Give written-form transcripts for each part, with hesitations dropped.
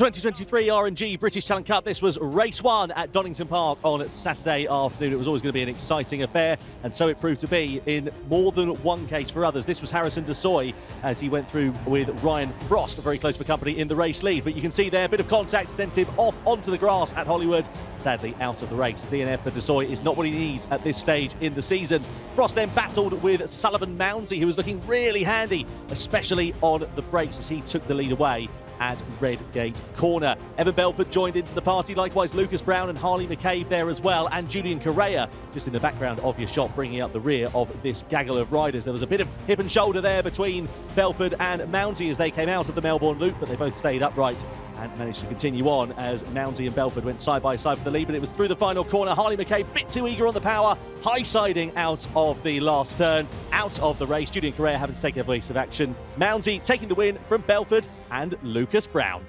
The 2023 R&G British Talent Cup. This was race one at Donington Park on Saturday afternoon. It was always going to be an exciting affair, and so it proved to be in more than one case for others. This was Harrison Dessoy as he went through with Ryan Frost, very close for company in the race lead. But you can see there, a bit of contact sent him off onto the grass at Hollywood. Sadly, out of the race. DNF for Dessoy is not what he needs at this stage in the season. Frost then battled with Sullivan Mounsey, who was looking really handy, especially on the brakes as he took the lead away at Redgate Corner. Evan Belford joined into the party, likewise Lucas Brown and Harley McCabe there as well, and Julian Correa just in the background of your shot, bringing up the rear of this gaggle of riders. There was a bit of hip and shoulder there between Belford and Mounsey as they came out of the Melbourne Loop, but they both stayed upright and managed to continue on as Mounsey and Belford went side by side for the lead. But it was through the final corner. Harley McCabe a bit too eager on the power, high-siding out of the last turn, out of the race. Julian Correa having to take a evasive action. Mounsey taking the win from Belford and Lucas Brown.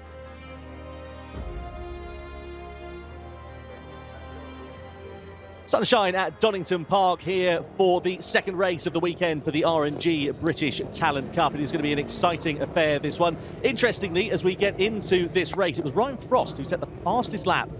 Sunshine at Donington Park here for the second race of the weekend for the R&G British Talent Cup. It is going to be an exciting affair, this one. Interestingly, as we get into this race, it was Ryan Frost who set the fastest lap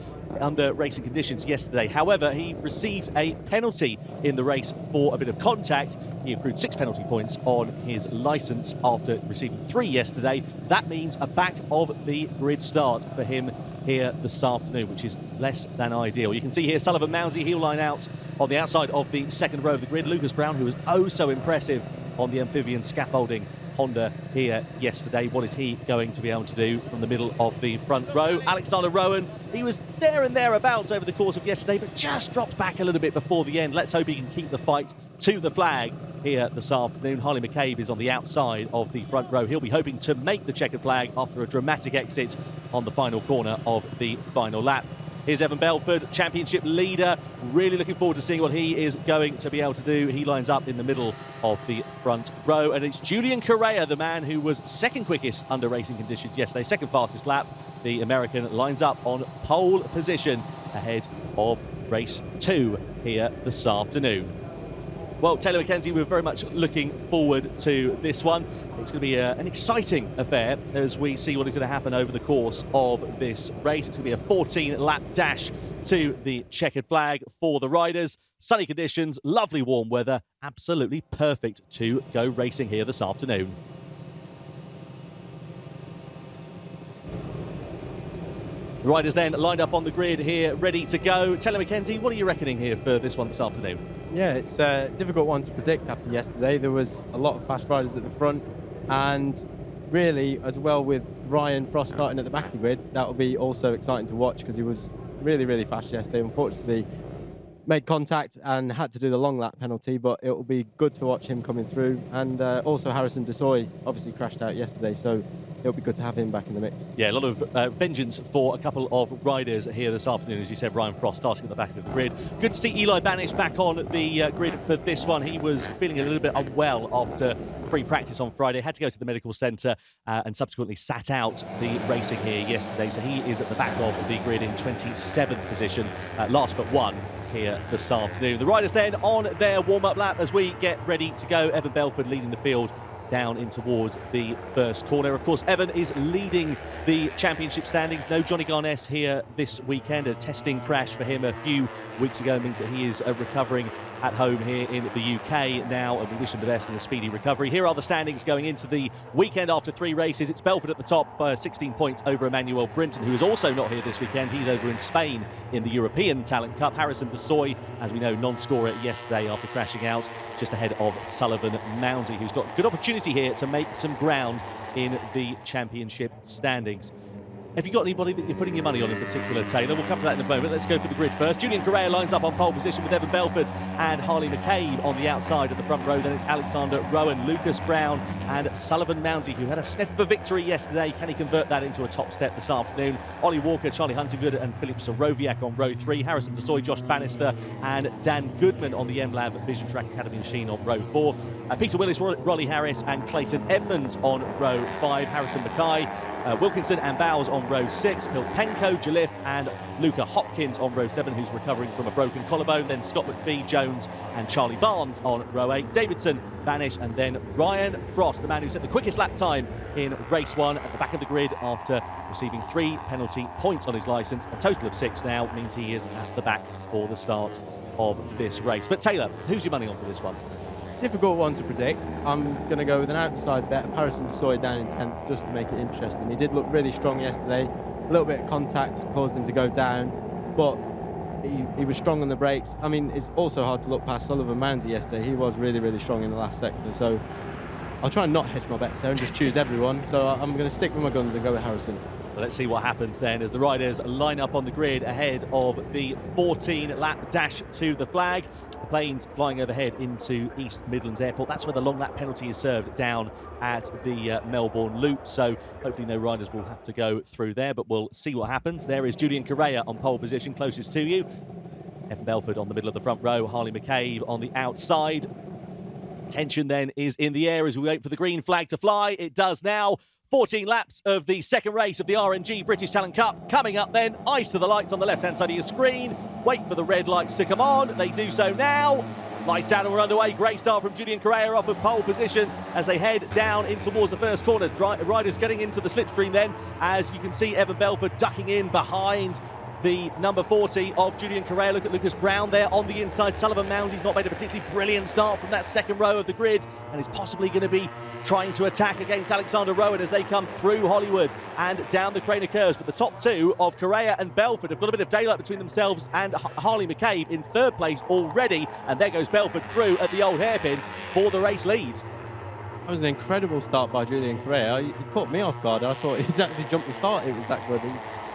under racing conditions yesterday. However, he received a penalty in the race for a bit of contact. He accrued 6 penalty points on his licence after receiving 3 yesterday. That means a back of the grid start for him here this afternoon, which is less than ideal. You can see here Sullivan Mounsey, he'll line out on the outside of the second row of the grid. Lucas Brown, who was oh so impressive on the amphibian scaffolding Honda here yesterday. What is he going to be able to do from the middle of the front row? Alexander Rowan, he was there and thereabouts over the course of yesterday, but just dropped back a little bit before the end. Let's hope he can keep the fight to the flag here this afternoon. Harley McCabe is on the outside of the front row. He'll be hoping to make the checkered flag after a dramatic exit on the final corner of the final lap. Here's Evan Belford, championship leader. Really looking forward to seeing what he is going to be able to do. He lines up in the middle of the front row. And it's Julian Correa, the man who was second quickest under racing conditions yesterday, second fastest lap. The American lines up on pole position ahead of race 2 here this afternoon. Well, Taylor McKenzie, we're very much looking forward to this one. It's going to be an exciting affair as we see what is going to happen over the course of this race. It's going to be a 14-lap dash to the checkered flag for the riders. Sunny conditions, lovely warm weather, absolutely perfect to go racing here this afternoon. The riders then lined up on the grid here, ready to go. Taylor McKenzie, what are you reckoning here for this one this afternoon? Yeah, it's a difficult one to predict after yesterday. There was a lot of fast riders at the front, and really, as well with Ryan Frost starting at the back of the grid, that will be also exciting to watch because he was really, really fast yesterday. Unfortunately, made contact and had to do the long lap penalty, but it will be good to watch him coming through. And also Harrison Dessoy obviously crashed out yesterday, so it'll be good to have him back in the mix. Yeah, a lot of vengeance for a couple of riders here this afternoon. As you said, Ryan Frost starting at the back of the grid. Good to see Eli Banish back on the grid for this one. He was feeling a little bit unwell after free practice on Friday. Had to go to the medical centre and subsequently sat out the racing here yesterday. So he is at the back of the grid in 27th position, last but one here this afternoon. The riders then on their warm-up lap as we get ready to go. Evan Belford leading the field down in towards the first corner. Of course, Evan is leading the championship standings. No Johnny Garness here this weekend. A testing crash for him a few weeks ago means that he is recovering at home here in the UK now, and we wish him the best in a speedy recovery. Here are the standings going into the weekend after 3 races. It's Belford at the top by 16 points over Emmanuel Brinton, who is also not here this weekend. He's over in Spain in the European Talent Cup. Harrison Dessoy, as we know, non-scorer yesterday after crashing out, just ahead of Sullivan Mounsey, who's got good opportunity here to make some ground in the championship standings. Have you got anybody that you're putting your money on in particular, Taylor? We'll come to that in a moment. Let's go for the grid first. Julian Correa lines up on pole position with Evan Belford and Harley McCabe on the outside of the front row. Then it's Alexander Rowan, Lucas Brown and Sullivan Mounsey, who had a sniff of a victory yesterday. Can he convert that into a top step this afternoon? Ollie Walker, Charlie Huntingwood and Philip Sorowiak on row 3. Harrison Dessoy, Josh Bannister and Dan Goodman on the MLAV Vision Track Academy machine on row 4. Peter Willis, Rolly Harris and Clayton Edmonds on row 5. Harrison Mackay, Wilkinson and Bowes on row 6, Pilpenko, Jalif and Luca Hopkins on row 7, who's recovering from a broken collarbone. Then Scott McPhee, Jones and Charlie Barnes on row 8, Davidson, Vanish, and then Ryan Frost, the man who set the quickest lap time in race 1 at the back of the grid after receiving 3 penalty points on his licence. A total of 6 now means he is at the back for the start of this race. But Taylor, who's your money on for this one? Difficult one to predict. I'm going to go with an outside bet of Harrison Dessoy down in 10th just to make it interesting. He did look really strong yesterday. A little bit of contact caused him to go down, but he was strong on the brakes. I mean, it's also hard to look past Sullivan Mounsey yesterday. He was really, really strong in the last sector. So I'll try and not hedge my bets there and just choose everyone. So I'm going to stick with my guns and go with Harrison. Well, let's see what happens then as the riders line up on the grid ahead of the 14-lap dash to the flag. The planes flying overhead into East Midlands Airport. That's where the long lap penalty is served, down at the Melbourne Loop. So hopefully no riders will have to go through there, but we'll see what happens. There is Julian Correa on pole position, closest to you. Evan Belford on the middle of the front row, Harley McCabe on the outside. Tension then is in the air as we wait for the green flag to fly. It does now. 14 laps of the second race of the RNG British Talent Cup coming up then. Eyes to the lights on the left-hand side of your screen. Wait for the red lights to come on. They do so now. Lights out and we're underway. Great start from Julian Correa off of pole position as they head down in towards the first corner. Riders getting into the slipstream then, as you can see Evan Belford ducking in behind the number 40 of Julian Correa. Look at Lucas Brown there on the inside. Sullivan Mounsey's not made a particularly brilliant start from that second row of the grid and is possibly going to be trying to attack against Alexander Rowan as they come through Hollywood and down the Craner curves. But the top two of Correa and Belford have got a bit of daylight between themselves and Harley McCabe in third place already. And there goes Belford through at the old hairpin for the race lead. That was an incredible start by Julian Correa. He caught me off guard. I thought he'd actually jumped the start. It was that good.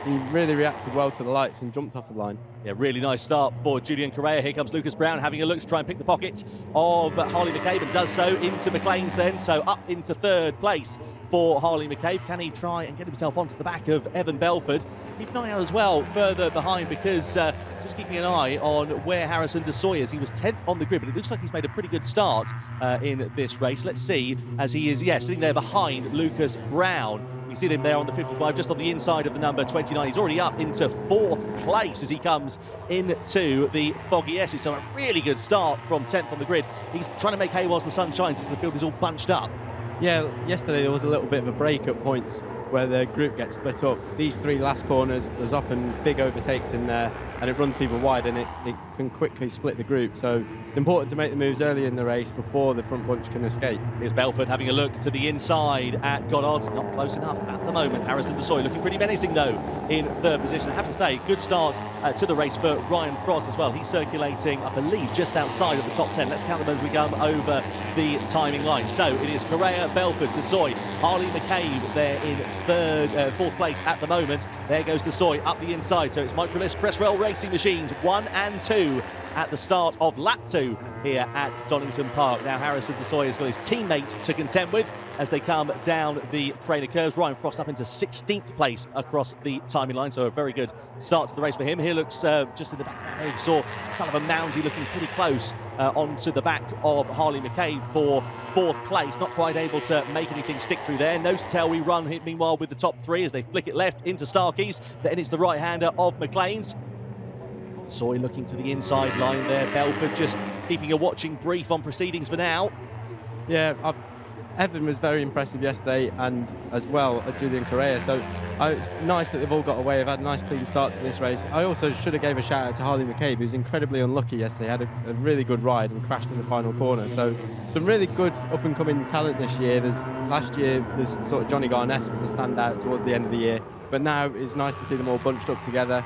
He really reacted well to the lights and jumped off the line. Yeah, really nice start for Julian Correa. Here comes Lucas Brown having a look to try and pick the pocket of Harley McCabe and does so into McLean's then. So up into third place for Harley McCabe. Can he try and get himself onto the back of Evan Belford? Keep an eye out as well further behind because just keeping an eye on where Harrison Dessoy is. He was 10th on the grid, but it looks like he's made a pretty good start in this race. Let's see as he is, sitting there behind Lucas Brown. You see him there on the 55, just on the inside of the number 29. He's already up into fourth place as he comes into the Foggy S's. So a really good start from 10th on the grid. He's trying to make hay whilst the sun shines as the field is all bunched up. Yeah, yesterday there was a little bit of a break at points where the group gets split up. These 3 last corners, there's often big overtakes in there and it runs people wide and it can quickly split the group. So it's important to make the moves early in the race before the front bunch can escape. Here's Belford having a look to the inside at Goddard. Not close enough at the moment. Harrison Dessoy looking pretty menacing though in third position. I have to say, good start to the race for Ryan Frost as well. He's circulating, I believe, just outside of the top 10. Let's count them as we come over the timing line. So it is Correa, Belford, Dessoy, Harley McCabe there in fourth place at the moment. There goes Dessoy up the inside. So it's Microlist Cresswell Racing Machines 1 and 2 at the start of lap 2 here at Donington Park. Now Harrison Dessoy has got his teammate to contend with as they come down the Craner curves. Ryan Frost up into 16th place across the timing line, so a very good start to the race for him. Here looks just in the back there, we saw Sullivan Mounsey looking pretty close onto the back of Harley McCabe for fourth place. Not quite able to make anything stick through there. Nose to tail we run meanwhile with the top 3 as they flick it left into Starkey's. Then it's the right-hander of McLean's. Soy looking to the inside line there. Belford just keeping a watching brief on proceedings for now. Yeah, Evan was very impressive yesterday, and as well as Julian Correa. So it's nice that they've all got away. They've had a nice clean start to this race. I also should have gave a shout out to Harley McCabe, who's incredibly unlucky yesterday. Had a really good ride and crashed in the final corner. So some really good up and coming talent this year. Last year there's sort of Johnny Garness was a standout towards the end of the year, but now it's nice to see them all bunched up together.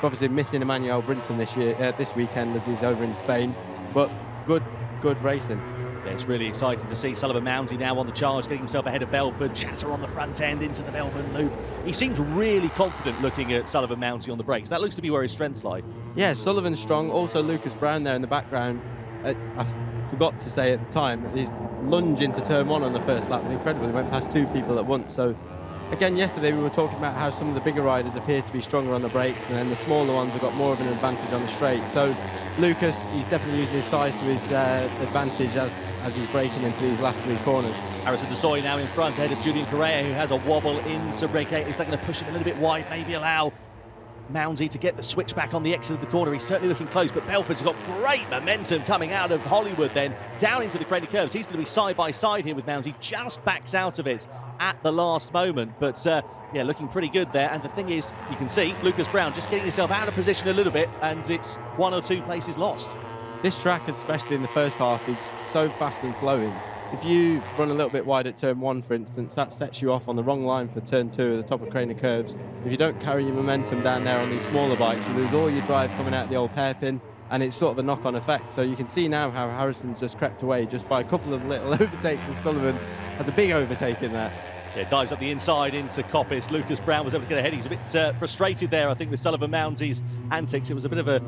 Obviously missing Emmanuel Brinton this weekend as he's over in Spain, but good racing. Yeah, it's really exciting to see Sullivan Mounsey now on the charge, getting himself ahead of Belford. Chatter on the front end into the Melbourne Loop. He seems really confident looking at Sullivan Mounsey on the brakes. That looks to be where his strengths lie. Yeah, Sullivan's strong. Also Lucas Brown there in the background. I forgot to say at the time, his lunge into turn 1 on the first lap was incredible. He went past 2 people at once. So again, yesterday we were talking about how some of the bigger riders appear to be stronger on the brakes, and then the smaller ones have got more of an advantage on the straight. So Lucas, he's definitely using his size to his advantage, as as he's breaking into these last 3 corners. Harrison Dessoy now in front ahead of Julian Correa, who has a wobble into Redgate. Is that going to push him a little bit wide, maybe allow Moundy to get the switch back on the exit of the corner? He's certainly looking close, but Belford's got great momentum coming out of Hollywood then, down into the cradle curves. He's going to be side by side here with Moundy, just backs out of it at the last moment, but yeah, looking pretty good there. And the thing is, you can see Lucas Brown just getting himself out of position a little bit, and it's 1 or 2 places lost. This track, especially in the first half, is so fast and flowing. If you run a little bit wide at turn 1, for instance, that sets you off on the wrong line for turn 2 at the top of Craner curves. If you don't carry your momentum down there on these smaller bikes, you lose all your drive coming out the old hairpin, and it's sort of a knock-on effect. So you can see now how Harrison's just crept away just by a couple of little overtakes, and Sullivan has a big overtake in there. Yeah, dives up the inside into Coppice. Lucas Brown was able to get ahead. He's a bit frustrated there, I think, with Sullivan Moundy's antics. It was a bit of a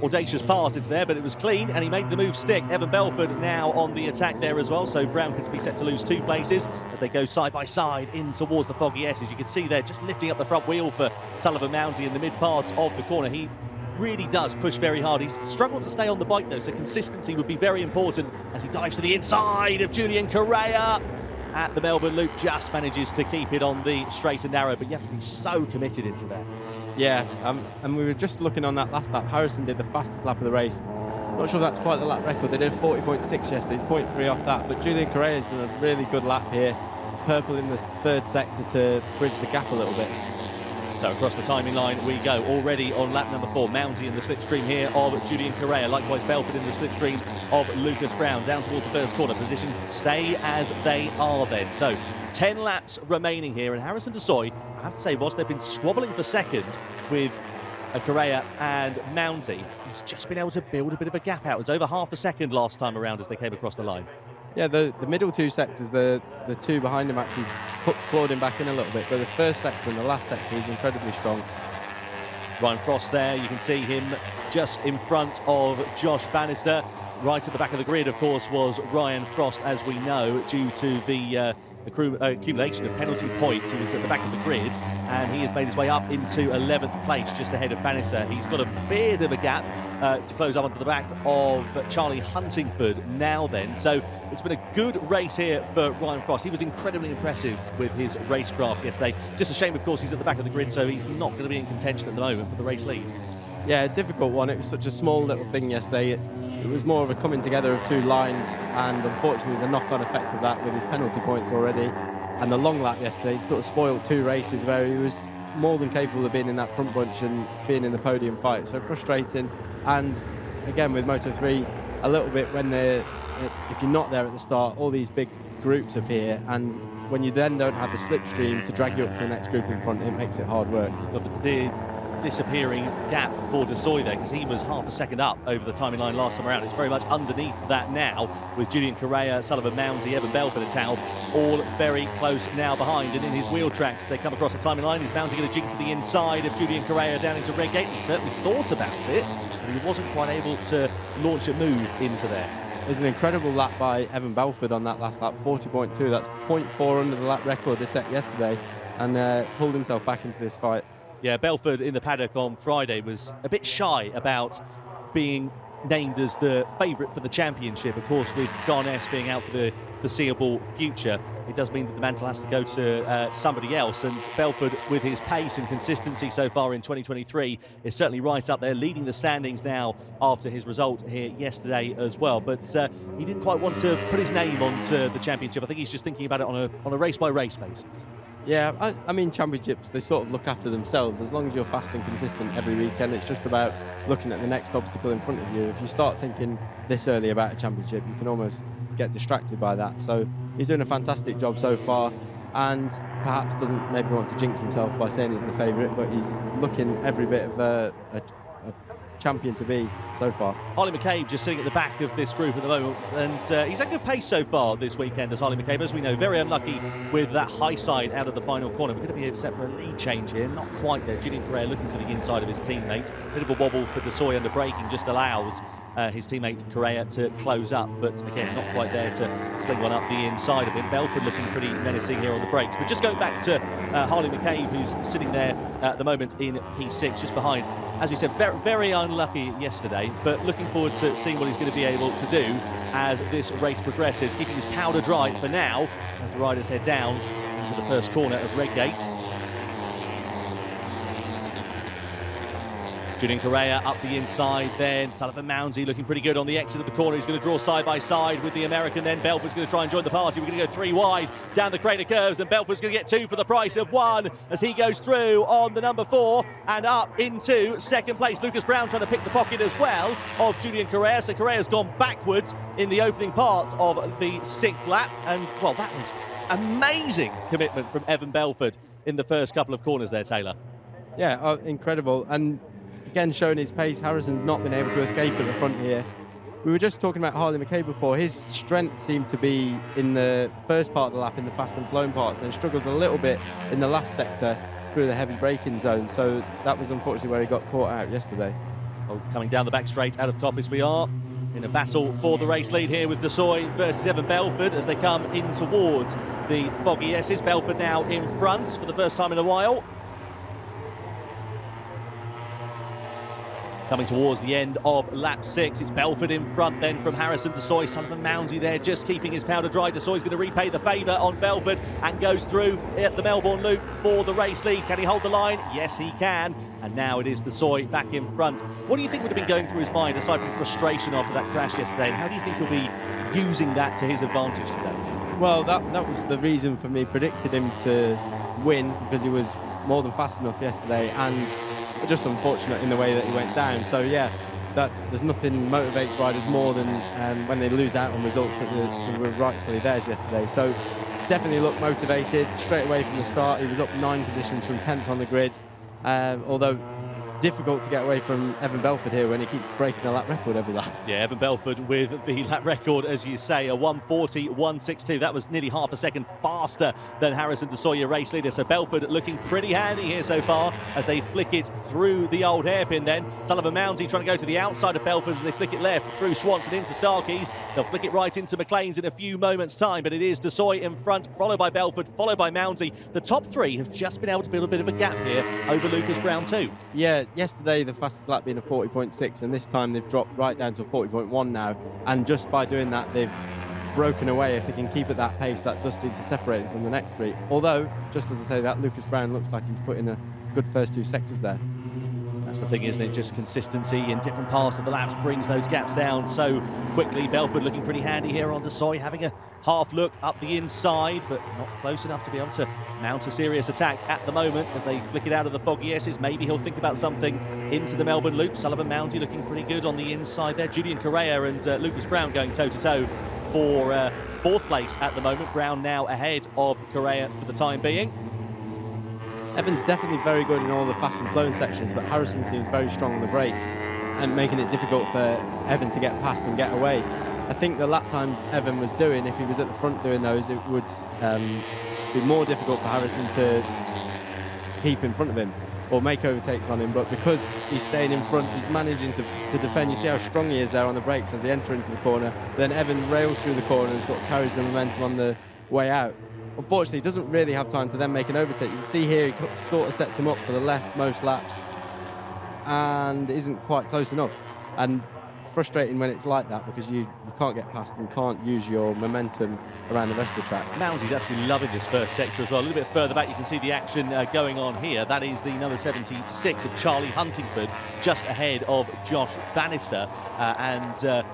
audacious pass into there, but it was clean, and he made the move stick. Evan Belford now on the attack there as well, so Brown could be set to lose 2 places as they go side by side in towards the foggy S. As you can see there, just lifting up the front wheel for Sullivan Moundy in the mid part of the corner. He really does push very hard. He's struggled to stay on the bike though, so consistency would be very important as he dives to the inside of Julian Correa. At the Melbourne Loop, just manages to keep it on the straight and narrow, but you have to be so committed into that. Yeah, and we were just looking on that last lap. Harrison did the fastest lap of the race. Not sure if that's quite the lap record. They did 40.6 yesterday, 0.3 off that, but Julian Correa's done a really good lap here. Purple in the 3rd sector to bridge the gap a little bit. So across the timing line we go, already on lap number 4. Moundy in the slipstream here of Julian Correa, likewise Belford in the slipstream of Lucas Brown, down towards the first corner. Positions stay as they are then. So 10 laps remaining here, and Harrison Dessoy, I have to say, whilst they've been squabbling for second with Correa and Moundy, he's just been able to build a bit of a gap out. It was over half a second last time around as they came across the line. Yeah, the middle 2 sectors, the 2 behind him actually clawed him back in a little bit, but the first sector and the last sector is incredibly strong. Ryan Frost there, you can see him just in front of Josh Bannister. Right at the back of the grid, of course, was Ryan Frost, as we know, due to the accumulation of penalty points. He was at the back of the grid, and he has made his way up into 11th place, just ahead of Bannister. He's got a bit of a gap to close up onto the back of Charlie Huntingford now then. So it's been a good race here for Ryan Frost. He was incredibly impressive with his racecraft yesterday. Just a shame, of course, he's at the back of the grid, so he's not going to be in contention at the moment for the race lead. Yeah, a difficult one. It was such a small little thing yesterday. It was more of a coming together of 2 lines, and unfortunately the knock-on effect of that with his penalty points already and the long lap yesterday sort of spoiled 2 races where he was more than capable of being in that front bunch and being in the podium fight. So frustrating. And again with Moto3, a little bit when if you're not there at the start, all these big groups appear, and when you then don't have the slipstream to drag you up to the next group in front, it makes it hard work. But the disappearing gap for Dessoy there, because he was half a second up over the timing line last time around. It's very much underneath that now, with Julian Correa, Sullivan Moundy, Evan Belford and Towle all very close now behind. And in his wheel tracks, they come across the timing line. Is Moundy going to jig to the inside of Julian Correa down into Redgate? He certainly thought about it, but he wasn't quite able to launch a move into there. There's an incredible lap by Evan Belford on that last lap, 40.2. That's 0.4 under the lap record they set yesterday, and pulled himself back into this fight. Yeah, Belford in the paddock on Friday was a bit shy about being named as the favourite for the championship. Of course, with Garnes being out for the foreseeable future, it does mean that the mantle has to go to somebody else. And Belford, with his pace and consistency so far in 2023, is certainly right up there, leading the standings now after his result here yesterday as well. But he didn't quite want to put his name onto the championship. I think he's just thinking about it on a race-by-race basis. Yeah, I mean, championships, they sort of look after themselves. As long as you're fast and consistent every weekend, it's just about looking at the next obstacle in front of you. If you start thinking this early about a championship, you can almost get distracted by that. So he's doing a fantastic job so far, and perhaps doesn't maybe want to jinx himself by saying he's the favourite, but he's looking every bit of a champion to be so far. Harley McCabe just sitting at the back of this group at the moment, and he's had good pace so far this weekend as Harley McCabe. As we know, very unlucky with that high side out of the final corner. We're going to be set for a lead change here, not quite there. Julian Correa looking to the inside of his teammate. Bit of a wobble for Dessoy under braking, just allows his teammate Correa to close up, but again, not quite there to sling one up the inside of him. Belford looking pretty menacing here on the brakes. But just going back to Harley McCabe, who's sitting there at the moment in P6, just behind. As we said, very, very unlucky yesterday, but looking forward to seeing what he's going to be able to do as this race progresses, keeping his powder dry for now as the riders head down into the first corner of Redgate. Julian Correa up the inside then. Sullivan Mounsey looking pretty good on the exit of the corner. He's going to draw side by side with the American then. Belford's going to try and join the party. We're going to go 3 wide down the crater curves, and Belford's going to get 2 for the price of 1 as he goes through on the number 4 and up into second place. Lucas Brown trying to pick the pocket as well of Julian Correa. So Correa's gone backwards in the opening part of the 6th lap. And, well, that was amazing commitment from Evan Belford in the first couple of corners there, Taylor. Yeah, incredible. And again, showing his pace, Harrison's not been able to escape at the front here. We were just talking about Harley McCabe before. His strength seemed to be in the first part of the lap, in the fast and flowing parts, and then struggles a little bit in the last sector through the heavy braking zone. So that was unfortunately where he got caught out yesterday. Well, coming down the back straight out of Coppice, we are in a battle for the race lead here with Dessoy versus Evan Belford as they come in towards the foggy S's. Belford now in front for the first time in a while. Coming towards the end of lap 6, it's Belford in front then from Harrison. Dessoy, Sullivan Mounsey there just keeping his powder dry. Dessoy's going to repay the favour on Belford and goes through at the Melbourne Loop for the race lead. Can he hold the line? Yes, he can. And now it is Dessoy back in front. What do you think would have been going through his mind aside from frustration after that crash yesterday? And how do you think he'll be using that to his advantage today? Well, that was the reason for me predicting him to win, because he was more than fast enough yesterday and just unfortunate in the way that he went down. So yeah, there's nothing motivates riders more than when they lose out on results that were rightfully theirs yesterday. So definitely looked motivated straight away from the start. He was up 9 positions from 10th on the grid, although difficult to get away from Evan Belford here when he keeps breaking the lap record every lap. Yeah, Evan Belford with the lap record, as you say, a 1:40.162. That was nearly half a second faster than Harrison Dessoy, race leader. So Belford looking pretty handy here so far as they flick it through the old hairpin then. Sullivan Mounsey trying to go to the outside of Belford as they flick it left through Swanson into Starkeys. They'll flick it right into McLean's in a few moments' time, but it is Dessoy in front, followed by Belford, followed by Mounsey. The top 3 have just been able to build a bit of a gap here over Lucas Brown too. Yeah, yesterday the fastest lap being a 40.6, and this time they've dropped right down to a 40.1 now, and just by doing that they've broken away. If they can keep at that pace, that does seem to separate them from the next 3, although just as I say that, Lucas Brown looks like he's put in a good first 2 sectors there. That's the thing, isn't it? Just consistency in different parts of the laps brings those gaps down so quickly. Belford looking pretty handy here on Dessoy, having a half look up the inside, but not close enough to be able to mount a serious attack at the moment as they flick it out of the foggy S's. Maybe he'll think about something into the Melbourne Loop. Sullivan Mounsey looking pretty good on the inside there. Julian Correa and Lucas Brown going toe-to-toe for 4th place at the moment. Brown now ahead of Correa for the time being. Evan's definitely very good in all the fast and flowing sections, but Harrison seems very strong on the brakes and making it difficult for Evan to get past and get away. I think the lap times Evan was doing, if he was at the front doing those, it would be more difficult for Harrison to keep in front of him or make overtakes on him, but because he's staying in front, he's managing to defend. You see how strong he is there on the brakes as they enter into the corner. Then Evan rails through the corner and sort of carries the momentum on the way out. Unfortunately, he doesn't really have time to then make an overtake. You can see here he sort of sets him up for the left most laps and isn't quite close enough. And frustrating when it's like that, because you can't get past and can't use your momentum around the rest of the track. Mounsey's absolutely loving this first sector as well. A little bit further back you can see the action going on here. That is the number 76 of Charlie Huntingford, just ahead of Josh Bannister and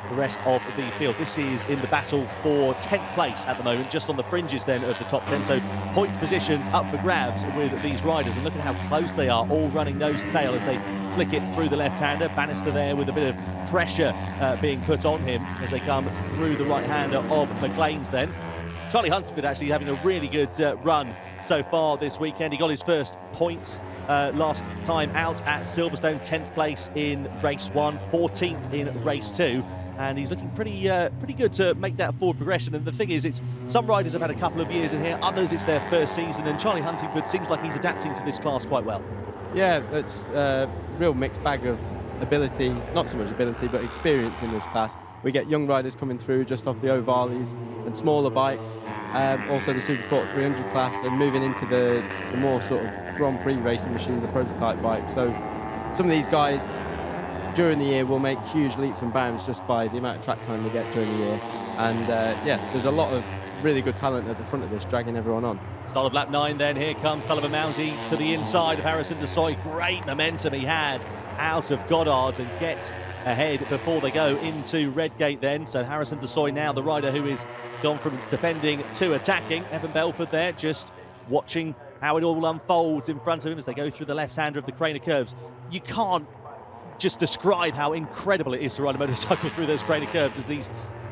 the rest of the field. This is in the battle for 10th place at the moment, just on the fringes then of the top 10. So points positions up for grabs with these riders, and look at how close they are, all running nose to tail as they flick it through the left-hander. Bannister there with a bit of pressure being put on him as they come through the right-hander of McLean's then. Charlie Huntingford actually having a really good run so far this weekend. He got his first points last time out at Silverstone, 10th place in race 1, 14th in race 2. And he's looking pretty good to make that forward progression. And the thing is, it's some riders have had a couple of years in here, others it's their first season, and Charlie Huntingford seems like he's adapting to this class quite well. Yeah, it's a real mixed bag of ability, not so much ability, but experience in this class. We get young riders coming through just off the O'Varleys and smaller bikes, also the Supersport 300 class, and moving into the more sort of Grand Prix racing machines, the prototype bikes. So some of these guys during the year will make huge leaps and bounds just by the amount of track time they get during the year. And yeah, there's a lot of really good talent at the front of this, dragging everyone on. Start of lap 9 then, here comes Sullivan Mounty to the inside of Harrison Dessoy. Great momentum he had out of Goddard and gets ahead before they go into Redgate then. So Harrison Dessoy now the rider who is gone from defending to attacking. Evan Belford there just watching how it all unfolds in front of him as they go through the left-hander of the Craner curves. You can't just describe how incredible it is to ride a motorcycle through those Craner curves as these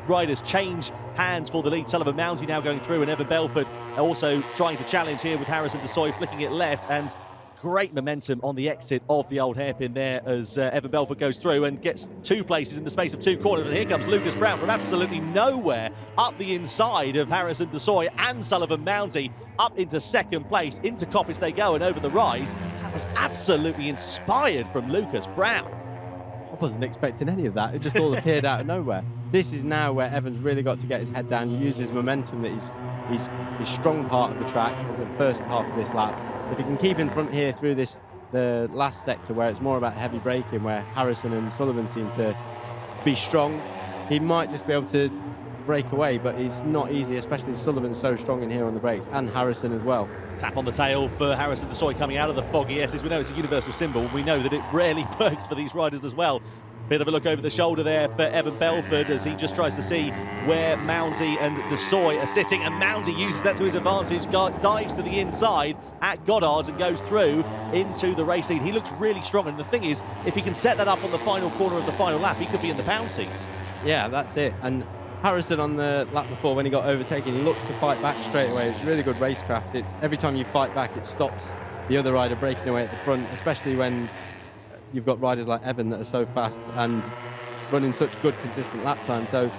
riders change hands for the lead. Sullivan Mounty now going through, and Evan Belford also trying to challenge here with Harrison Dessoy flicking it left, and great momentum on the exit of the old hairpin there as Evan Belford goes through and gets 2 places in the space of 2 corners. And here comes Lucas Brown from absolutely nowhere up the inside of Harrison Dessoy and Sullivan Mounty up into 2nd place. Into Coppice they go and over the rise. That was absolutely inspired from Lucas Brown. I wasn't expecting any of that. It just all appeared out of nowhere. This is now where Evans really got to get his head down, use his momentum that he's his strong part of the track in the first half of this lap. If he can keep in front here through the last sector where it's more about heavy braking, where Harrison and Sullivan seem to be strong, he might just be able to break away, but it's not easy, especially Sullivan's so strong in here on the brakes, and Harrison as well. Tap on the tail for Harrison Dessoy coming out of the foggy S's. We know it's a universal symbol. We know that it rarely works for these riders as well. Bit of a look over the shoulder there for Evan Belford as he just tries to see where Mounty and Dessoy are sitting, and Mounty uses that to his advantage, dives to the inside at Goddard and goes through into the race lead. He looks really strong, and the thing is, if he can set that up on the final corner of the final lap, he could be in the pound seats. Yeah, that's it. And Harrison on the lap before, when he got overtaken, he looks to fight back straight away. It's really good racecraft. Every time you fight back, it stops the other rider breaking away at the front, especially when you've got riders like Evan that are so fast and running such good, consistent lap time. So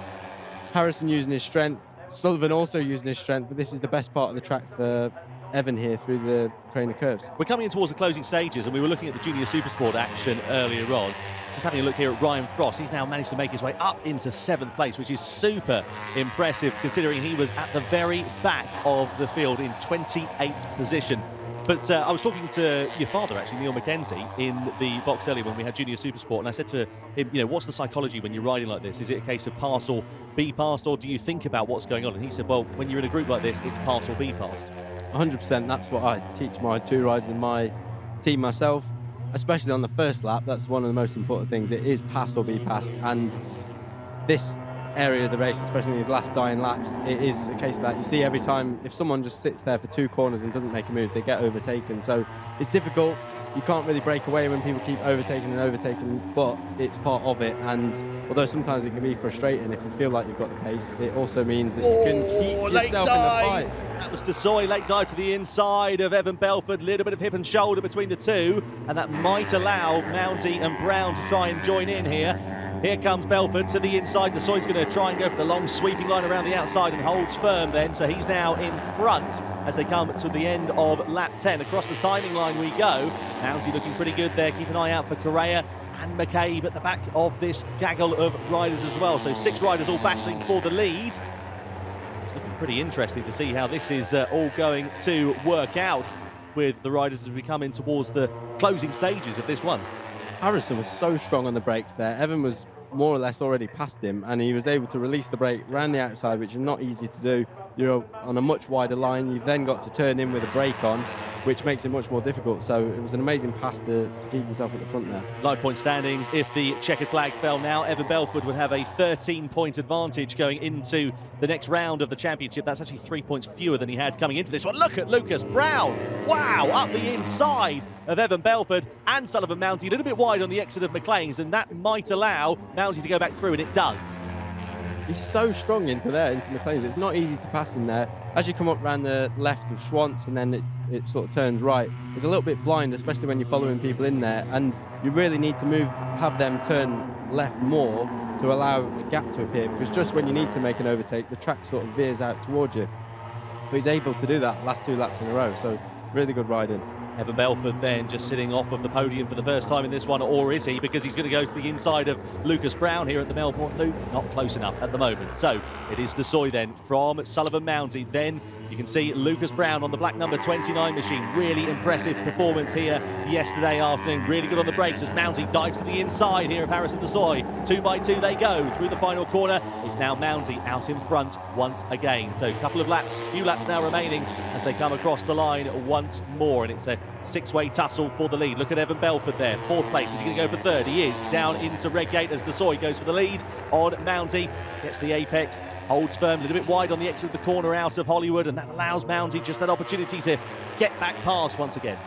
Harrison using his strength, Sullivan also using his strength, but this is the best part of the track for Evan here through the Craner curves. We're coming in towards the closing stages, and we were looking at the Junior Supersport action earlier on. Just having a look here at Ryan Frost. He's now managed to make his way up into 7th place, which is super impressive considering he was at the very back of the field in 28th position. But I was talking to your father, actually, Neil Mackenzie, in the box earlier when we had Junior Supersport, and I said to him, you know, what's the psychology when you're riding like this? Is it a case of pass or be passed, or do you think about what's going on? And he said, well, when you're in a group like this, it's pass or be passed. 100%, that's what I teach my 2 riders in my team myself, especially on the first lap. That's one of the most important things. It is pass or be passed, and this area of the race, especially in these last dying laps, it is a case that you see every time. If someone just sits there for 2 corners and doesn't make a move, they get overtaken. So it's difficult. You can't really break away when people keep overtaking and overtaking, but it's part of it. And although sometimes it can be frustrating if you feel like you've got the pace, it also means that you can keep yourself in the fight. That was Dessoy, late dive to the inside of Evan Belford, little bit of hip and shoulder between the two, and that might allow Mounty and Brown to try and join in here. Here comes Belford to the inside. Dessoy's going to try and go for the long sweeping line around the outside and holds firm then. So he's now in front as they come to the end of lap 10. Across the timing line we go. Mounty looking pretty good there. Keep an eye out for Correa and McCabe at the back of this gaggle of riders as well. So 6 riders all battling for the lead. It's looking pretty interesting to see how this is all going to work out with the riders as we come in towards the closing stages of this one. Harrison was so strong on the brakes there. Evan was more or less already past him, and he was able to release the brake round the outside, which is not easy to do. You're on a much wider line. You've then got to turn in with a brake on, which makes it much more difficult. So it was an amazing pass to keep himself at the front there. Live point standings, if the checkered flag fell now, Evan Belford would have a 13-point advantage going into the next round of the championship. That's actually 3 points fewer than he had coming into this one. Look at Lucas Brown. Wow, up the inside of Evan Belford and Sullivan Mounty, a little bit wide on the exit of McLean's, and that might allow Mounty to go back through, and it does. He's so strong into McLean's. It's not easy to pass him there. As you come up around the left of Schwantz and then it sort of turns right, it's a little bit blind, especially when you're following people in there, and you really need to have them turn left more to allow a gap to appear, because just when you need to make an overtake, the track sort of veers out towards you. But he's able to do that last 2 laps in a row, so really good riding. Evan Belford then just sitting off of the podium for the first time in this one, or is he? Because he's going to go to the inside of Lucas Brown here at the Melbourne Loop. Not close enough at the moment. So it is Dessoy then from Sullivan Mounty. Then you can see Lucas Brown on the black number 29 machine. Really impressive performance here yesterday afternoon. Really good on the brakes as Mounty dives to the inside here of Harrison Dessoy. 2 by 2 they go through the final corner. It's now Mounty out in front once again. So a couple of laps, few laps now remaining as they come across the line once more. And it's a 6-way tussle for the lead. Look at Evan Belford there, 4th place. Is he going to go for 3rd? He is. Down into Redgate as Dessoy goes for the lead on Mounty. Gets the apex, holds firm, a little bit wide on the exit of the corner out of Hollywood, and that allows Mounty just that opportunity to get back past once again.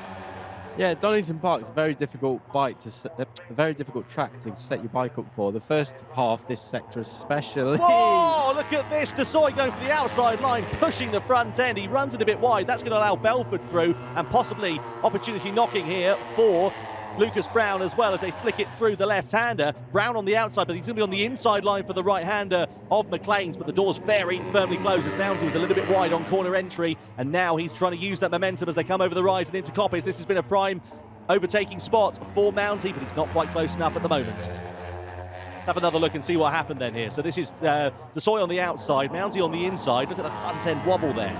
Yeah, Donington Park is a very difficult a very difficult track to set your bike up for. The first half, this sector especially. Whoa, look at this. Dessoy going for the outside line, pushing the front end. He runs it a bit wide. That's going to allow Belford through, and possibly opportunity knocking here for Lucas Brown as well as they flick it through the left-hander. Brown on the outside, but he's going to be on the inside line for the right-hander of McLean's, but the door's very firmly closed as Mounty was a little bit wide on corner entry, and now he's trying to use that momentum as they come over the rise and into Coppice. This has been a prime overtaking spot for Mounty, but he's not quite close enough at the moment. Let's have another look and see what happened then here. So this is Dessoy on the outside, Mounty on the inside. Look at the front end wobble there.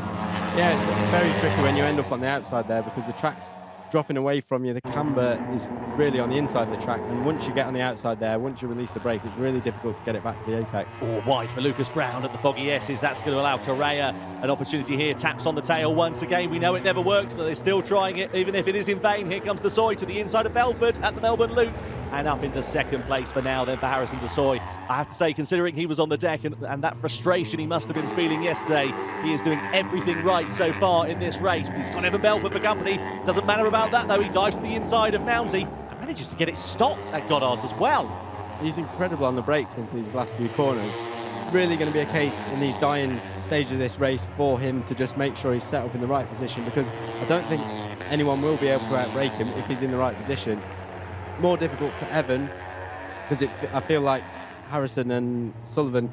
Yeah, it's very tricky when you end up on the outside there because the track's dropping away from you. The camber is really on the inside of the track, and once you get on the outside there, once you release the brake, it's really difficult to get it back to the apex. Oh, wide for Lucas Brown at the Foggy S's. That's going to allow Correa an opportunity here. Taps on the tail once again. We know it never works, but they're still trying it, even if it is in vain. Here comes Dessoy to the inside of Belford at the Melbourne Loop, and up into 2nd place for now then for Harrison Dessoy. I have to say, considering he was on the deck and that frustration he must have been feeling yesterday, he is doing everything right so far in this race. But he's got Evan Belford for company. Doesn't matter about that though. He dives to the inside of Mounty and manages to get it stopped at Goddard's as well. He's incredible on the brakes into these last few corners. It's really going to be a case in these dying stages of this race for him to just make sure he's set up in the right position, because I don't think anyone will be able to outbrake him if he's in the right position. More difficult for Evan because I feel like Harrison and Sullivan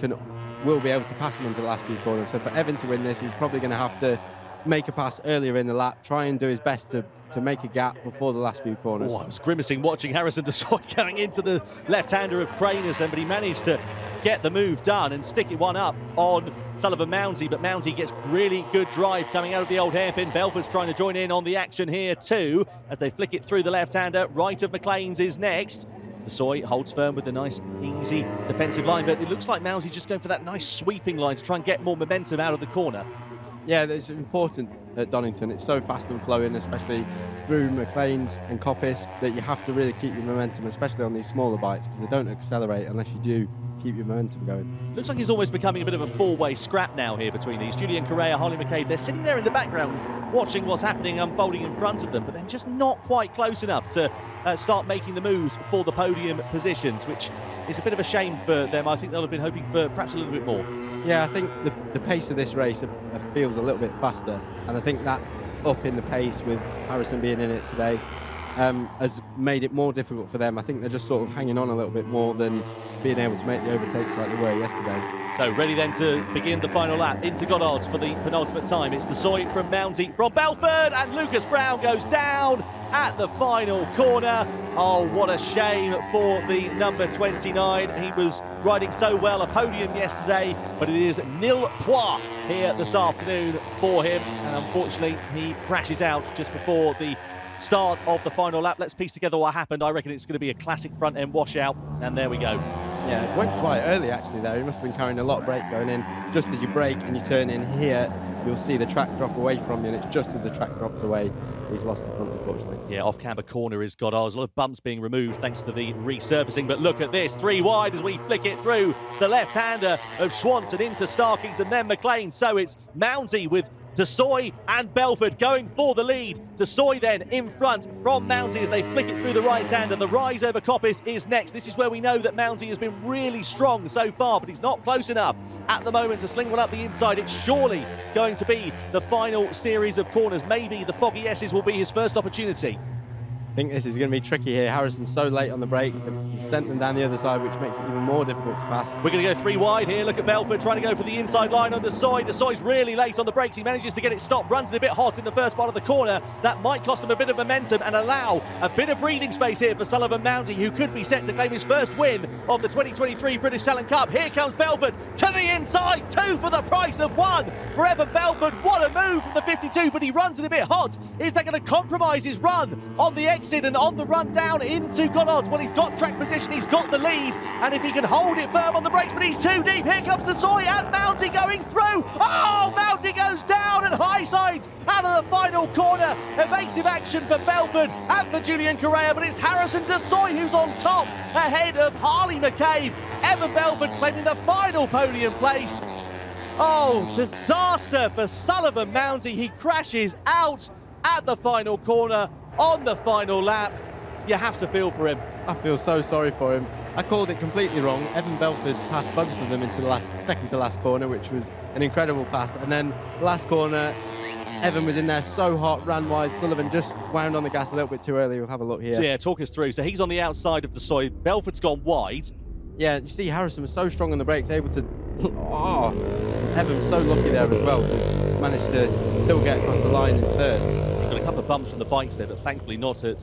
will be able to pass him into the last few corners. So for Evan to win this, he's probably going to have to make a pass earlier in the lap, try and do his best to make a gap before the last few corners. Oh, I was grimacing watching Harrison Dessoy going into the left-hander of Craners then, but he managed to get the move done and stick it one up on Sullivan Mounty, but Mounty gets really good drive coming out of the old hairpin. Belford's trying to join in on the action here too as they flick it through the left-hander. Right of McLean's is next. Dessoy holds firm with a nice easy defensive line, but it looks like Mounty's just going for that nice sweeping line to try and get more momentum out of the corner. Yeah, it's important at Donington. It's so fast and flowing, especially through McLean's and Coppice, that you have to really keep your momentum, especially on these smaller bikes, because they don't accelerate unless you do keep your momentum going. Looks like he's almost becoming a bit of a four-way scrap now here between these. Julian Correa, Holly McCabe, they're sitting there in the background watching what's happening unfolding in front of them, but then just not quite close enough to start making the moves for the podium positions, which is a bit of a shame for them. I think they'll have been hoping for perhaps a little bit more. Yeah, I think the pace of this race feels a little bit faster, and I think that up in the pace with Harrison being in it today has made it more difficult for them. I think they're just sort of hanging on a little bit more than being able to make the overtakes like they were yesterday. So ready then to begin the final lap into Goddard's for the penultimate time. It's Dessoy from Mounty from Belford, and Lucas Brown goes down at the final corner. Oh, what a shame for the number 29. He was riding so well, a podium yesterday, but it is nil point here this afternoon for him, and unfortunately he crashes out just before the start of the final lap. Let's piece together what happened. I reckon it's going to be a classic front end washout, and there we go. Yeah, it went quite early actually there. He must have been carrying a lot of brake going in. Just as you brake and you turn in here, you'll see the track drop away from you, and it's just as the track drops away, he's lost the front, unfortunately. Yeah, off camber corner is Goddard's. A lot of bumps being removed thanks to the resurfacing, but look at this, 3 wide as we flick it through the left-hander of Schwantz and into Starkings and then McLean. So it's Mounty with Dessoy and Belford going for the lead. Dessoy then in front from Mounty as they flick it through the right-hander. The rise over Coppice is next. This is where we know that Mounty has been really strong so far, but he's not close enough at the moment to sling one up the inside. It's surely going to be the final series of corners. Maybe the Foggy S's will be his first opportunity. I think this is going to be tricky here. Harrison's so late on the brakes that he sent them down the other side, which makes it even more difficult to pass. We're going to go 3 wide here. Look at Belford trying to go for the inside line on Dessoy. Dessoy's really late on the brakes. He manages to get it stopped, runs it a bit hot in the first part of the corner. That might cost him a bit of momentum and allow a bit of breathing space here for Sullivan Mounty, who could be set to claim his first win of the 2023 British Talent Cup. Here comes Belford to the inside. 2 for the price of 1 for Evan Belford. What a move from the 52, but he runs it a bit hot. Is that going to compromise his run on the exit and on the run down into Goddard? Well, he's got track position, he's got the lead, and if he can hold it firm on the brakes, but he's too deep. Here comes Dessoy and Mounty going through. Oh, Mounty goes down and high sides out of the final corner. Evasive action for Belford and for Julian Correa, but it's Harrison Dessoy who's on top ahead of Harley McCabe. Evan Belford claiming the final podium place. Oh, disaster for Sullivan Mounty. He crashes out at the final corner on the final lap. You have to feel for him. I feel so sorry for him. I called it completely wrong. Evan Belford passed both of them into the second to last corner, which was an incredible pass. And then last corner, Evan was in there so hot, ran wide. Sullivan just wound on the gas a little bit too early. We'll have a look here. So yeah, talk us through. So he's on the outside of Dessoy. Belford's gone wide. Yeah, you see Harrison was so strong on the brakes, able to... Oh, Evan was so lucky there as well to manage to still get across the line in third. Got a couple of bumps from the bikes there, but thankfully not at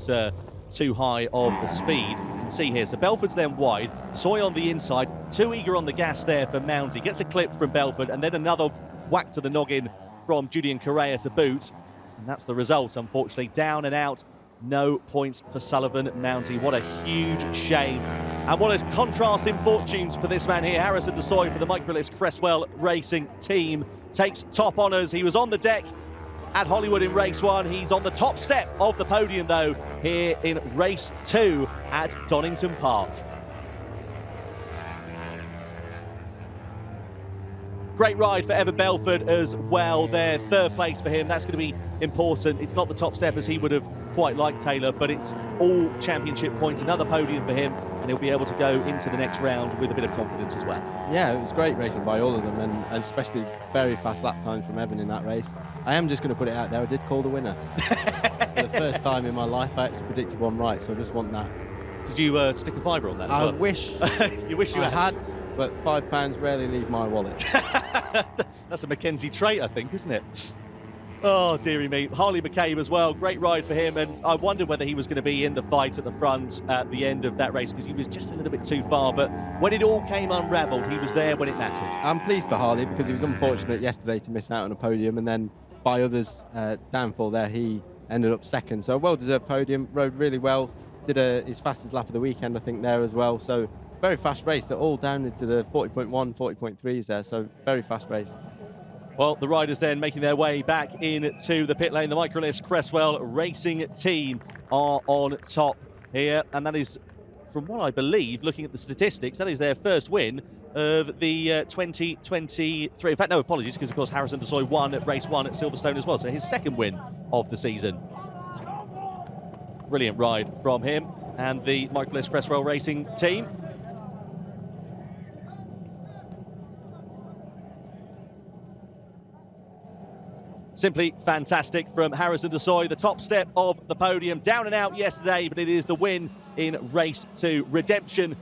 too high of a speed. You can see here, so Belford's then wide, Soy on the inside, too eager on the gas there for Mounty. Gets a clip from Belford, and then another whack to the noggin from Julian Correa to boot. And that's the result, unfortunately. Down and out, no points for Sullivan Mounty. What a huge shame. And what a contrast in fortunes for this man here. Harrison Dessoy for the Microlist Cresswell Racing team takes top honours. He was on the deck at Hollywood in race 1. He's on the top step of the podium, though, here in race 2 at Donington Park. Great ride for Evan Belford as well there. 3rd place for him. That's going to be important. It's not the top step as he would have quite liked, Taylor, but it's all championship points. Another podium for him, and he'll be able to go into the next round with a bit of confidence as well. Yeah, it was great racing by all of them, and especially very fast lap times from Evan in that race. I am just going to put it out there, I did call the winner. For the first time in my life, I actually predicted one right, so I just want that. Did you stick a fiver on that as well? I wish. You wish you had, but £5 rarely leave my wallet. That's a Mackenzie trait, I think, isn't it? Oh, dearie me. Harley McCabe as well. Great ride for him. And I wondered whether he was going to be in the fight at the front at the end of that race, because he was just a little bit too far. But when it all came unravelled, he was there when it mattered. I'm pleased for Harley, because he was unfortunate yesterday to miss out on a podium. And then by others' downfall there, he ended up second. So a well-deserved podium. Rode really well. Did his fastest lap of the weekend, I think, there as well. So very fast race. They're all down into the 40.1, 40.3s there. So very fast race. Well, the riders then making their way back into the pit lane. The Microlist Cresswell Racing team are on top here. And that is, from what I believe, looking at the statistics, that is their first win of the 2023. In fact, no, apologies, because, of course, Harrison Dessoy won at race 1 at Silverstone as well. So his 2nd win of the season. Brilliant ride from him and the Microlist Cresswell Racing team. Simply fantastic from Harrison Dessoy, the top step of the podium. Down and out yesterday, but it is the win in race 2. Redemption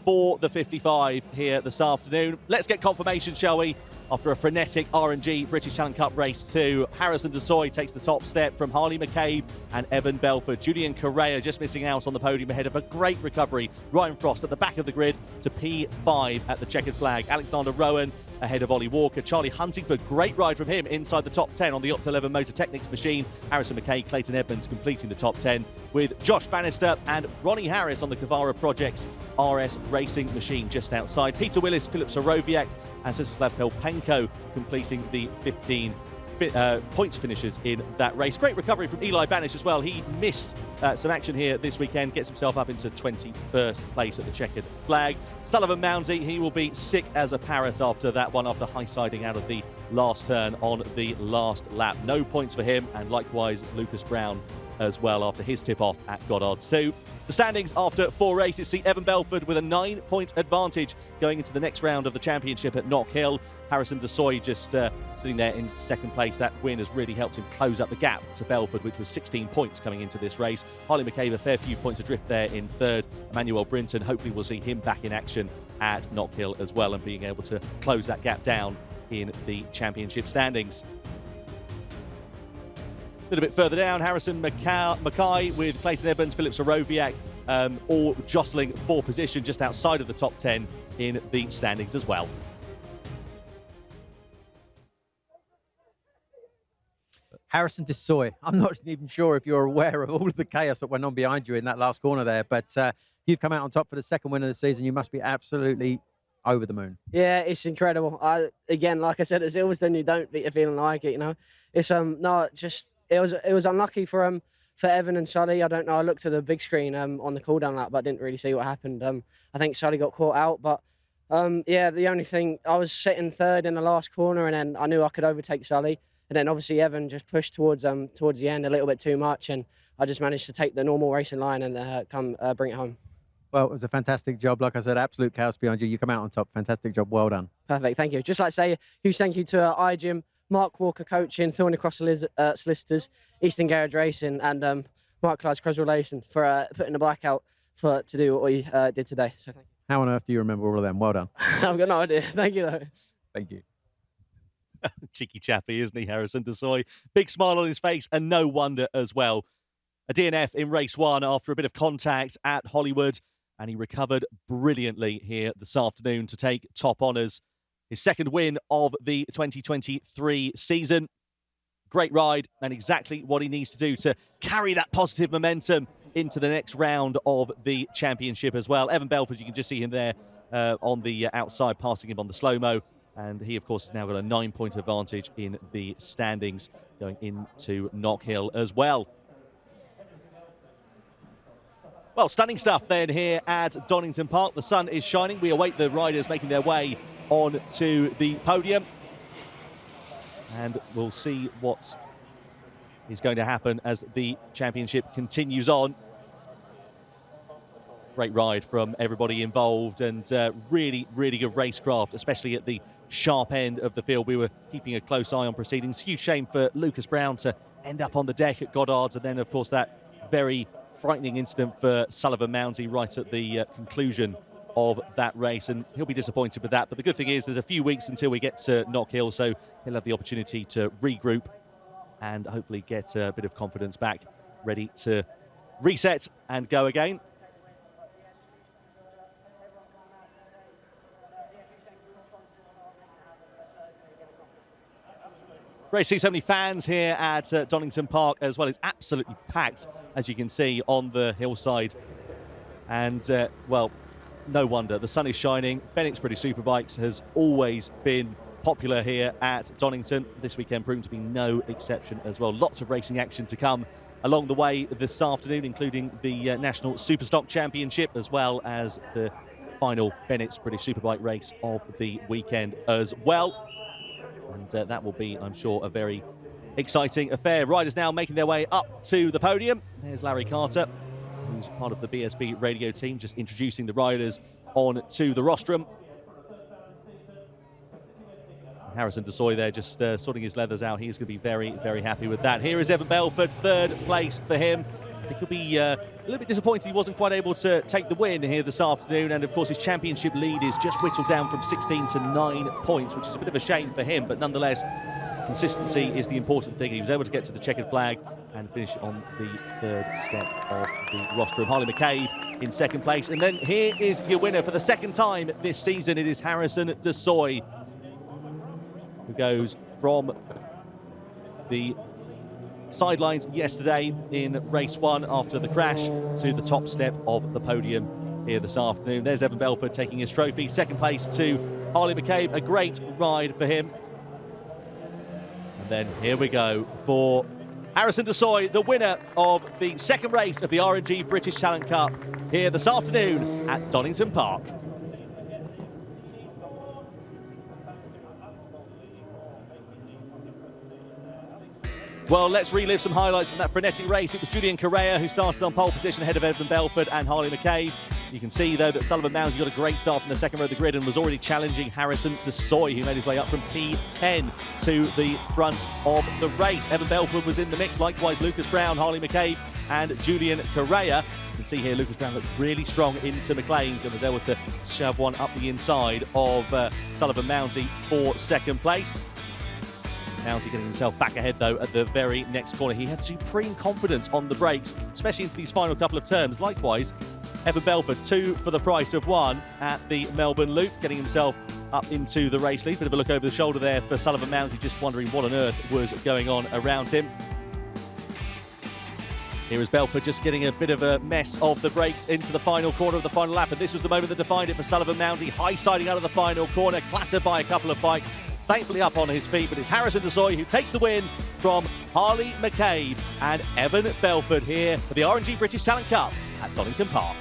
for the 55 here this afternoon. Let's get confirmation, shall we? After a frenetic R&G British Talent Cup race 2, Harrison Dessoy takes the top step from Harley McCabe and Evan Belford. Julian Correa just missing out on the podium ahead of a great recovery. Ryan Frost at the back of the grid to P5 at the checkered flag. Alexander Rowan ahead of Ollie Walker. Charlie Huntingford, great ride from him inside the top 10 on the Opta 11 Motor Technics machine. Harrison McKay, Clayton Edmonds completing the top 10 with Josh Bannister and Ronnie Harris on the Kavara Projects RS Racing machine just outside. Peter Willis, Philip Sorowiak and Sislav Pelpenko completing the 15 points finishes in that race. Great recovery from Eli Banish as well. He missed some action here this weekend, gets himself up into 21st place at the checkered flag. Sullivan Mounty, he will be sick as a parrot after that one, after high-siding out of the last turn on the last lap. No points for him, and likewise Lucas Brown as well after his tip-off at Goddard. So the standings after 4 races see Evan Belford with a 9-point advantage going into the next round of the championship at Knock Hill. Harrison Dessoy just sitting there in second place. That win has really helped him close up the gap to Belford, which was 16 points coming into this race. Harley McCabe a fair few points adrift there in third. Emmanuel Brinton, hopefully we'll see him back in action at Knock Hill as well and being able to close that gap down in the championship standings. A little bit further down, Harrison Mackay with Clayton Evans, Philip Sorowiak, all jostling for position just outside of the top 10 in the standings as well. Harrison Dessoy, I'm not even sure if you're aware of all of the chaos that went on behind you in that last corner there, but you've come out on top for the second win of the season. You must be absolutely over the moon. Yeah, it's incredible. Again, like I said, at Silverstone, you don't beat a feeling like it. You know, it's no, just it was unlucky for Evan and Sully. I don't know. I looked at the big screen on the cool down lap, but didn't really see what happened. I think Sully got caught out, but yeah, the only thing, I was sitting third in the last corner, and then I knew I could overtake Sully. And then obviously Evan just pushed towards the end a little bit too much, and I just managed to take the normal racing line and bring it home. Well, it was a fantastic job. Like I said, absolute chaos behind you. You come out on top. Fantastic job. Well done. Perfect. Thank you. Just like to say, huge thank you to iGym, Mark Walker coaching, Thorny Cross Solicitors, Eastern Garage Racing, and Mark Clyde's Croswell Racing for putting the bike out to do what we did today. So thank you. How on earth do you remember all of them? Well done. I've got no idea. Thank you, though. Thank you. Cheeky chappy, isn't he, Harrison Dessoy? Big smile on his face, and no wonder as well. A DNF in race 1 after a bit of contact at Hollywood, and he recovered brilliantly here this afternoon to take top honours. His second win of the 2023 season. Great ride, and exactly what he needs to do to carry that positive momentum into the next round of the championship as well. Evan Belford, you can just see him there on the outside, passing him on the slow-mo. And he, of course, has now got a 9-point advantage in the standings going into Knock Hill as well. Well, stunning stuff then here at Donington Park. The sun is shining. We await the riders making their way on to the podium. And we'll see what is going to happen as the championship continues on. Great ride from everybody involved, and really, really good racecraft, especially at the sharp end of the field. We were keeping a close eye on proceedings. Huge shame for Lucas Brown to end up on the deck at Goddard's, and then, of course, that very frightening incident for Sullivan Mounsey right at the conclusion of that race, and he'll be disappointed with that. But the good thing is there's a few weeks until we get to Knock Hill, so he'll have the opportunity to regroup and hopefully get a bit of confidence back, ready to reset and go again. Great to see so many fans here at Donington Park as well. It's absolutely packed, as you can see, on the hillside. And, well, no wonder. The sun is shining. Bennett's British Superbikes has always been popular here at Donington. This weekend proved to be no exception as well. Lots of racing action to come along the way this afternoon, including the National Superstock Championship, as well as the final Bennett's British Superbike race of the weekend as well. And that will be, I'm sure, a very exciting affair. Riders now making their way up to the podium. There's Larry Carter, who's part of the BSB radio team, just introducing the riders on to the rostrum. Harrison Dessoy there just sorting his leathers out. He's going to be very, very happy with that. Here is Evan Belford, third place for him. He could be a little bit disappointed he wasn't quite able to take the win here this afternoon, and of course his championship lead is just whittled down from 16 to 9 points, which is a bit of a shame for him, but nonetheless consistency is the important thing. He was able to get to the checkered flag and finish on the third step of the rostrum. Harley McCabe in second place, and then here is your winner for the second time this season. It is Harrison Dessoy, who goes from the sidelines yesterday in race 1 after the crash to the top step of the podium here this afternoon. There's Evan Belford taking his trophy. Second place to Harley McCabe, a great ride for him. And then here we go for Harrison Dessoy, the winner of the second race of the R&G British Talent Cup here this afternoon at Donington Park. Well, let's relive some highlights from that frenetic race. It was Julian Correa who started on pole position ahead of Evan Belford and Harley McCabe. You can see, though, that Sullivan Mounsey got a great start from the second row of the grid and was already challenging Harrison Dessoy, who made his way up from P10 to the front of the race. Evan Belford was in the mix, likewise Lucas Brown, Harley McCabe and Julian Correa. You can see here Lucas Brown looked really strong into McLean's and was able to shove one up the inside of Sullivan Mounsey for second place. Mounsey getting himself back ahead, though, at the very next corner. He had supreme confidence on the brakes, especially into these final couple of turns. Likewise, Evan Belford, 2 for the price of 1 at the Melbourne Loop, getting himself up into the race lead. Bit of a look over the shoulder there for Sullivan Mounsey, just wondering what on earth was going on around him. Here is Belford just getting a bit of a mess of the brakes into the final corner of the final lap, and this was the moment that defined it for Sullivan Mounsey, high-siding out of the final corner, clattered by a couple of bikes. Thankfully up on his feet, but it's Harrison Dessoy who takes the win from Harley McCabe and Evan Belford here for the R&G British Talent Cup at Donington Park.